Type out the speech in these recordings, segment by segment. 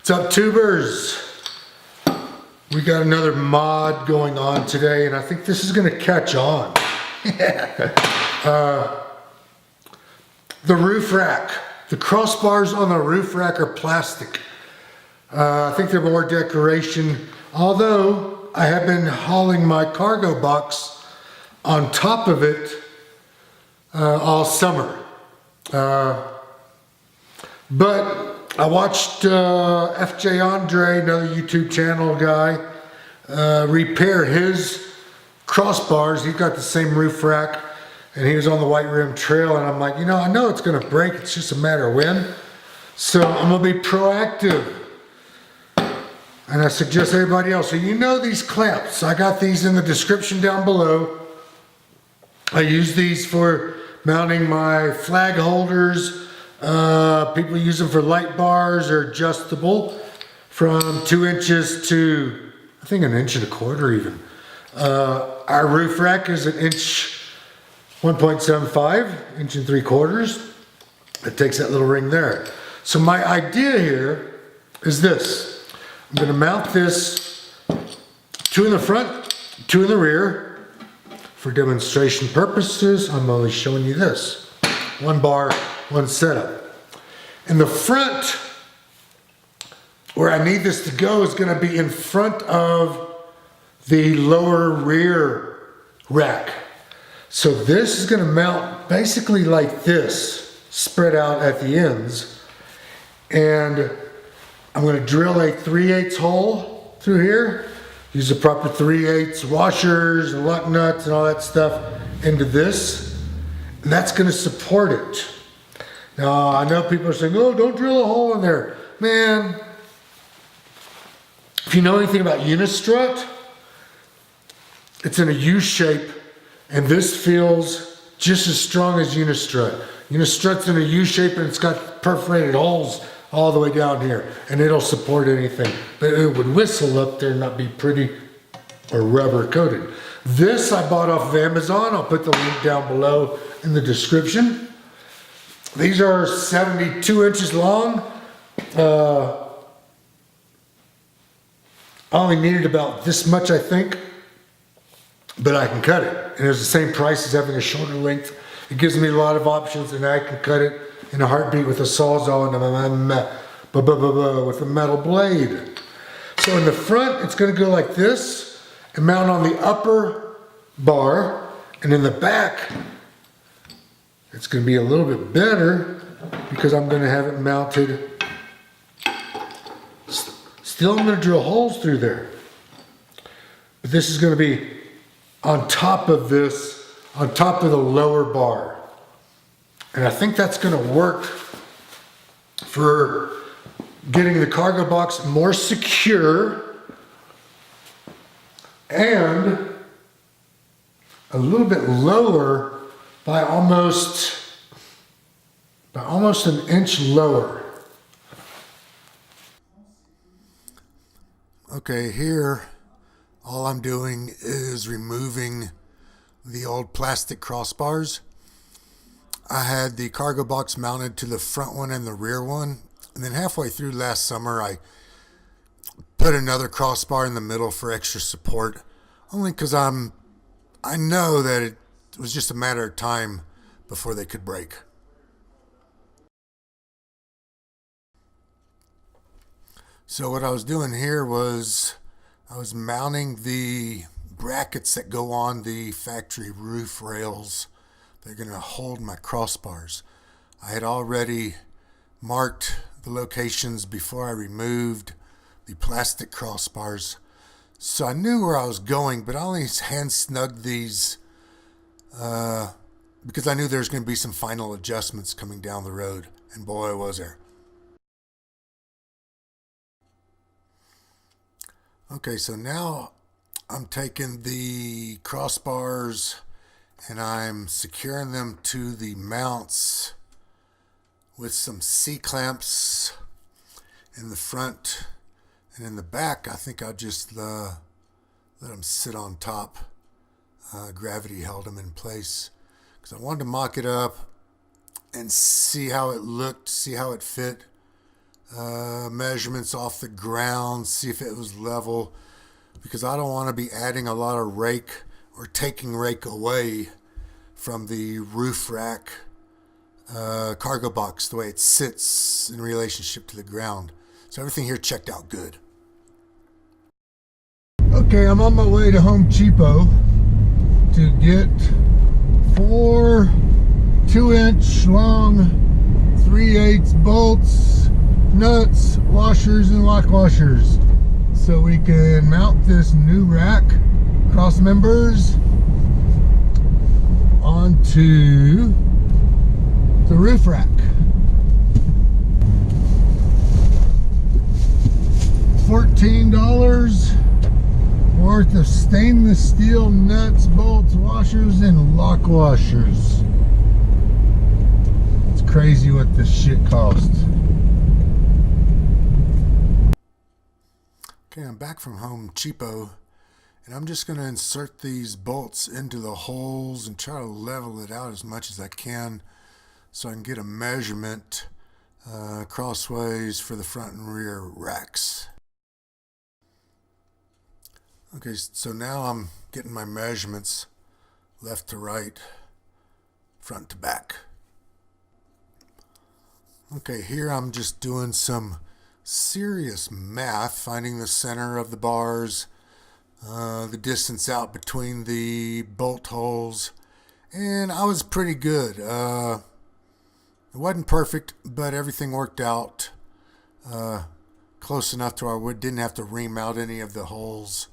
What's up, tubers? We got another mod going on today, and I think this is going to catch on. The roof rack. The crossbars on the roof rack are plastic. I think they're more decoration, although I have been hauling my cargo box on top of it all summer. But I watched FJ Andre, another YouTube channel guy, repair his crossbars. He's got the same roof rack, and he was on the White Rim Trail, and I'm like, you know, I know it's gonna break, it's just a matter of when. So I'm gonna be proactive. And I suggest everybody else, so you know these clamps. I got these in the description down below. I use these for mounting my flag holders. People use them for light bars. They're adjustable from 2 inches to, I think, 1.25 inches even. Our roof rack is 1.75 inch and 3/4. It takes that little ring there. So my idea here is this. I'm going to mount this 2 in the front, 2 in the rear. For demonstration purposes, I'm only showing you this. 1 bar, 1 setup. In the front, where I need this to go is going to be in front of the lower rear rack. So this is going to mount basically like this, spread out at the ends. And I'm going to drill a 3/8 hole through here. Use the proper 3/8 washers and lug nuts and all that stuff into this. And that's going to support it. Now, I know people are saying, oh, don't drill a hole in there. Man, if you know anything about Unistrut, it's in a U shape, and this feels just as strong as Unistrut. Unistrut's in a U shape, and it's got perforated holes all the way down here, and it'll support anything. But it would whistle up there and not be pretty or rubber coated. This I bought off of Amazon. I'll put the link down below in the description. These are 72 inches long. I only needed about this much, I think, but I can cut it. And it's the same price as having a shoulder length. It gives me a lot of options, and I can cut it in a heartbeat with a Sawzall and with a metal blade. So in the front, it's going to go like this and mount on the upper bar, and in the back, it's going to be a little bit better because I'm going to have it mounted. Still, I'm going to drill holes through there. But this is going to be on top of this, on top of the lower bar. And I think that's going to work for getting the cargo box more secure and a little bit lower by almost 1 inch lower. Okay, here all I'm doing is removing the old plastic crossbars. I had the cargo box mounted to the front one and the rear one, and then halfway through last summer I put another crossbar in the middle for extra support, only because I know that it was just a matter of time before they could break. So what I was doing here was I was mounting the brackets that go on the factory roof rails. They're going to hold my crossbars. I had already marked the locations before I removed the plastic crossbars. So I knew where I was going, but I only hand snugged these because I knew there was going to be some final adjustments coming down the road. And boy, was there. Okay, so now I'm taking the crossbars and I'm securing them to the mounts with some C-clamps in the front, and in the back I think I'll just let them sit on top. Gravity held them in place because I wanted to mock it up and see how it looked, see how it fit measurements off the ground, see if it was level, because I don't want to be adding a lot of rake or taking rake away from the roof rack cargo box, the way it sits in relationship to the ground. So everything here checked out good. Okay, I'm on my way to Home Depot to get 4 2-inch long 3/8 bolts, nuts, washers, and lock washers, so we can mount this new rack cross members onto the roof rack. $14 worth of stainless steel nuts, bolts, washers, and lock washers. It's crazy what this shit costs. Okay, I'm back from Home Depot, and I'm just going to insert these bolts into the holes and try to level it out as much as I can so I can get a measurement crossways for the front and rear racks. Okay, so now I'm getting my measurements left to right, front to back. Okay, here I'm just doing some serious math, finding the center of the bars, the distance out between the bolt holes, and I was pretty good. It wasn't perfect, but everything worked out close enough to where I didn't have to ream out any of the holes.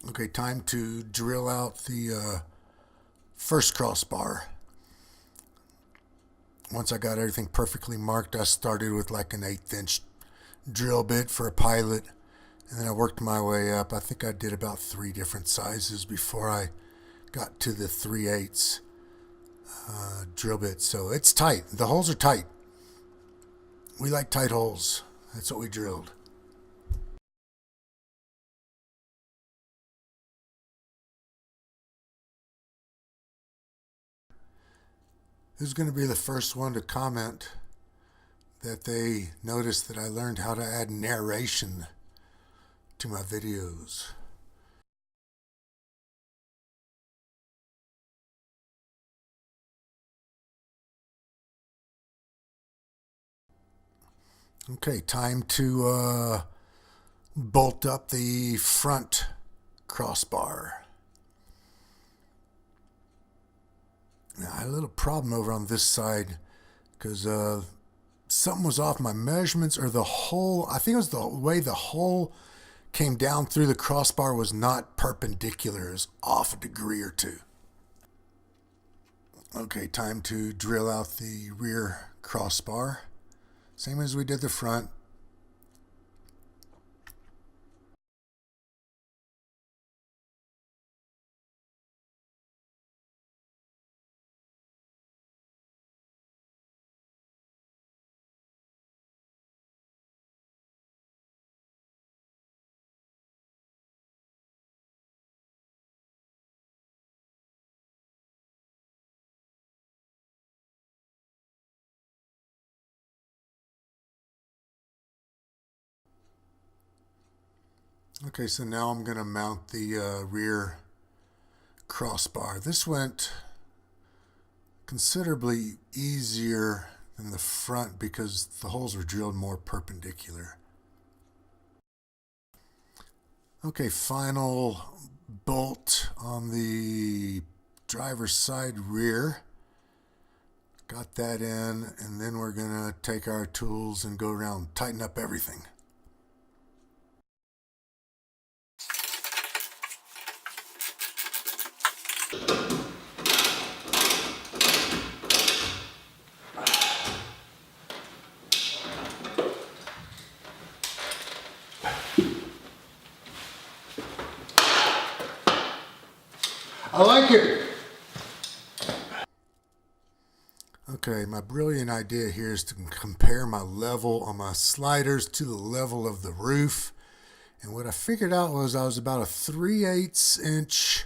Okay, time to drill out the first crossbar. Once I got everything perfectly marked, I started with like an 1/8 inch drill bit for a pilot, and then I worked my way up. I think I did about 3 different sizes before I got to the 3/8 drill bit. So it's tight. The holes are tight. We like tight holes. That's what we drilled. Who's going to be the first one to comment that they noticed that I learned how to add narration to my videos? Okay, time to bolt up the front crossbar. Now, I had a little problem over on this side because something was off. My measurements, or the hole, I think it was the way the hole came down through the crossbar was not perpendicular. It was off a degree or two. Okay, time to drill out the rear crossbar. Same as we did the front. Okay, so now I'm going to mount the rear crossbar. This went considerably easier than the front because the holes were drilled more perpendicular. Okay, final bolt on the driver's side rear. Got that in, and then we're going to take our tools and go around, tighten up everything. I like it. Okay, my brilliant idea here is to compare my level on my sliders to the level of the roof. And what I figured out was I was about a 3/8 inch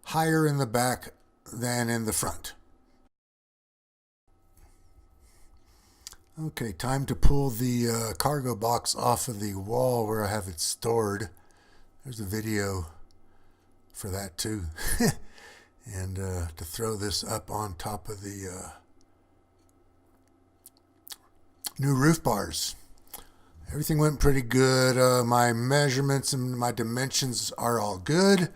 higher in the back than in the front. Okay, time to pull the cargo box off of the wall where I have it stored. There's a video for that too. And to throw this up on top of the new roof bars. Everything went pretty good. My measurements and my dimensions are all good.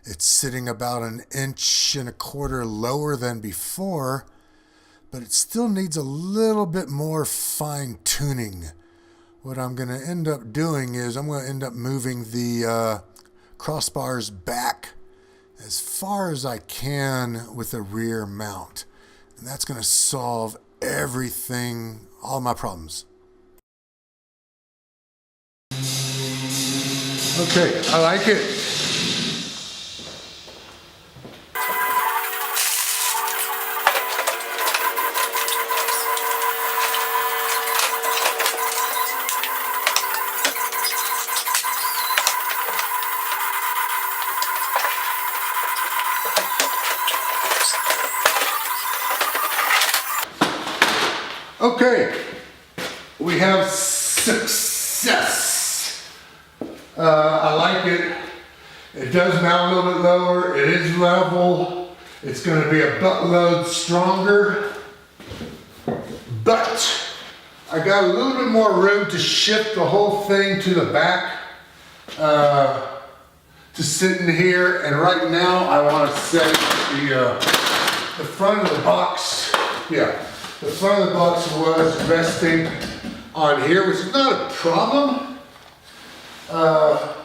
It's sitting about 1.25 inches lower than before, but it still needs a little bit more fine tuning. What I'm going to end up doing is I'm going to end up moving the crossbars back as far as I can with a rear mount. And that's going to solve everything, all my problems. Okay, I like it. Okay, we have success. I like it. It does mount a little bit lower. It is level. It's going to be a buttload stronger. But I got a little bit more room to shift the whole thing to the back to sit in here. And right now I want to set the front of the box. Yeah. The front of the box was resting on here, which is not a problem. Well,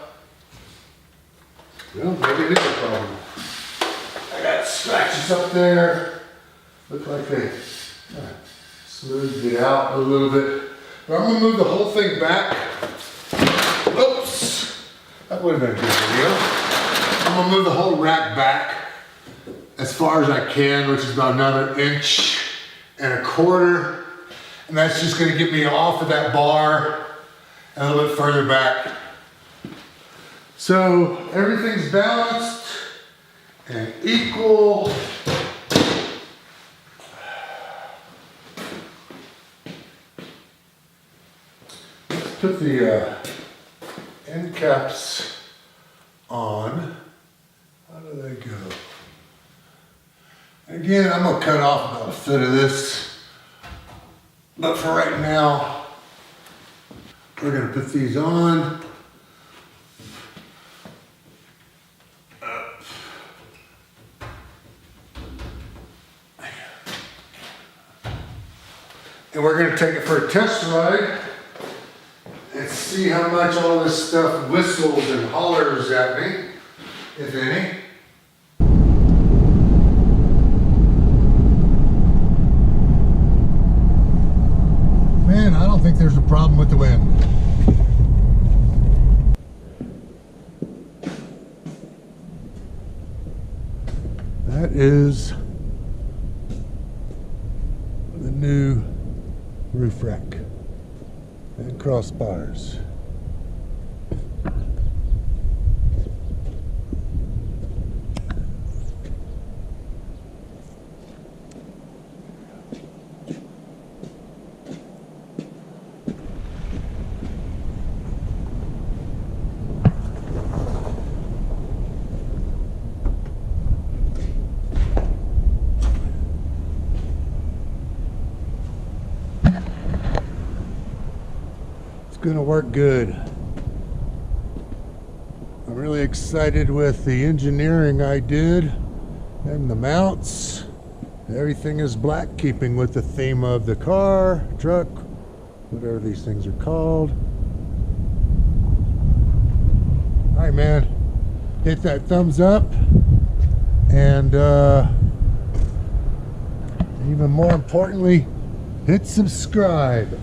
maybe it is a problem. I got scratches up there. Look like they smoothed it out a little bit. But I'm going to move the whole thing back. Oops. That would have been a good video. I'm going to move the whole rack back as far as I can, which is about another 1.25 inches. And that's just going to get me off of that bar a little bit further back. So everything's balanced and equal. Let's put the end caps on. How do they go? Again, I'm going to cut off about 1 foot of this. But for right now, we're going to put these on. And we're going to take it for a test ride and see how much all this stuff whistles and hollers at me, if any. Man, I don't think there's a problem with the wind. That is the new roof rack and crossbars. Gonna work good. I'm really excited with the engineering I did and the mounts. Everything is black, keeping with the theme of the car, truck, whatever these things are called. All right, man, hit that thumbs up and even more importantly, hit subscribe.